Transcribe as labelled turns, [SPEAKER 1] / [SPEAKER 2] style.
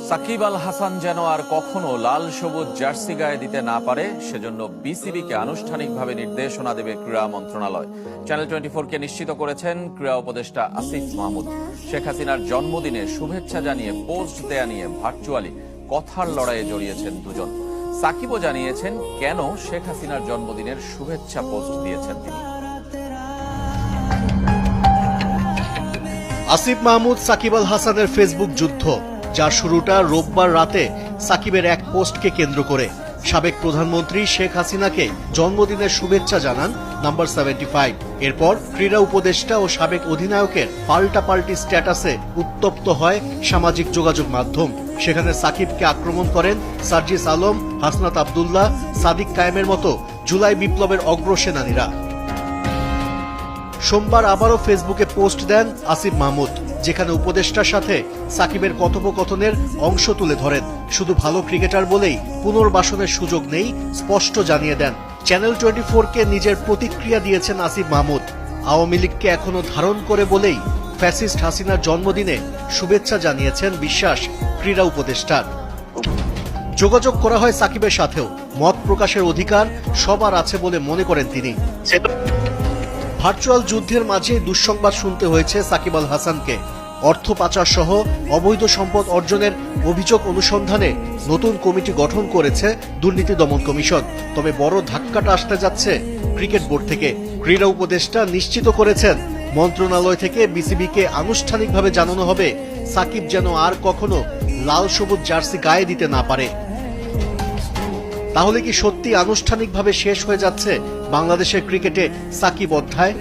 [SPEAKER 1] সাকিব আল হাসান যেন আর কখনো লাল সবুজ জার্সি গায়ে দিতে না পারে সেজন্য বিসিবিকে আনুষ্ঠানিকভাবে নির্দেশনা দেবে ক্রীড়া মন্ত্রণালয়। চ্যানেল 24 কে নিশ্চিত করেছেন ক্রীড়া উপদেষ্টা আসিফ মাহমুদ। শেখ হাসিনার জন্মদিনে শুভেচ্ছা জানিয়ে পোস্ট দেয়া নিয়ে ভার্চুয়ালি কথার লড়াইয়ে জড়িয়েছেন দুজন। সাকিবও জানিয়েছেন কেন শেখ হাসিনার জন্মদিনের শুভেচ্ছা পোস্ট দিয়েছেন তিনি।
[SPEAKER 2] আসিফ মাহমুদ সাকিব আল হাসানের ফেসবুক যুদ্ধ, যার শুরুটা রোববার রাতে সাকিবের এক পোস্টকে কেন্দ্র করে। সাবেক প্রধানমন্ত্রী শেখ হাসিনাকে জন্মদিনের শুভেচ্ছা জানান নাম্বার 75। এরপর ক্রীড়া উপদেষ্টা ও সাবেক অধিনায়কের পাল্টাপাল্টি স্ট্যাটাসে উত্তপ্ত হয় সামাজিক যোগাযোগ মাধ্যম। সেখানে সাকিবকে আক্রমণ করেন সার্জিস আলম, হাসনাত আব্দুল্লাহ, সাদিক কায়েমের মতো জুলাই বিপ্লবের অগ্রসেনানীরা। সোমবার আবারও ফেসবুকে পোস্ট দেন আসিফ মাহমুদ, যেখানে উপদেষ্টার সাথে সাকিবের কথোপকথনের অংশ তুলে ধরেন। শুধু ভালো ক্রিকেটার বলেই পুনর্বাসনের সুযোগ নেই স্পষ্ট জানিয়ে দেন। চ্যানেল 24-কে নিজের প্রতিক্রিয়া দিয়েছেন আসিফ মাহমুদ। আওয়ামী লীগকে এখনো ধারণ করে বলেই ফ্যাসিস্ট হাসিনার জন্মদিনে শুভেচ্ছা জানিয়েছেন বিশ্বাস ক্রীড়া উপদেষ্টার। যোগাযোগ করা হয় সাকিবের সাথেও। মত প্রকাশের অধিকার সবার আছে বলে মনে করেন তিনি। ভার্চুয়াল যুদ্ধের মাঝে দুঃসংবাদ শুনতে হয়েছে সাকিব আল হাসানকে। অর্থ পাচার সহ অবৈধ সম্পদ অর্জনের অভিযোগ অনুসন্ধানে নতুন কমিটি গঠন করেছে দুর্নীতি দমন কমিশন। তবে বড় ধাক্কাটা আসতে যাচ্ছে ক্রিকেট বোর্ড থেকে। ক্রীড়া উপদেষ্টা নিশ্চিত করেছেন মন্ত্রণালয় থেকে বিসিবিকে আনুষ্ঠানিকভাবে জানানো হবে সাকিব যেন আর কখনো লাল সবুজ জার্সি গায়ে দিতে না পারে। তাহলে কি সত্যি আনুষ্ঠানিকভাবে শেষ হয়ে যাচ্ছে বাংলাদেশের ক্রিকেটে সাকিব অধ্যায়?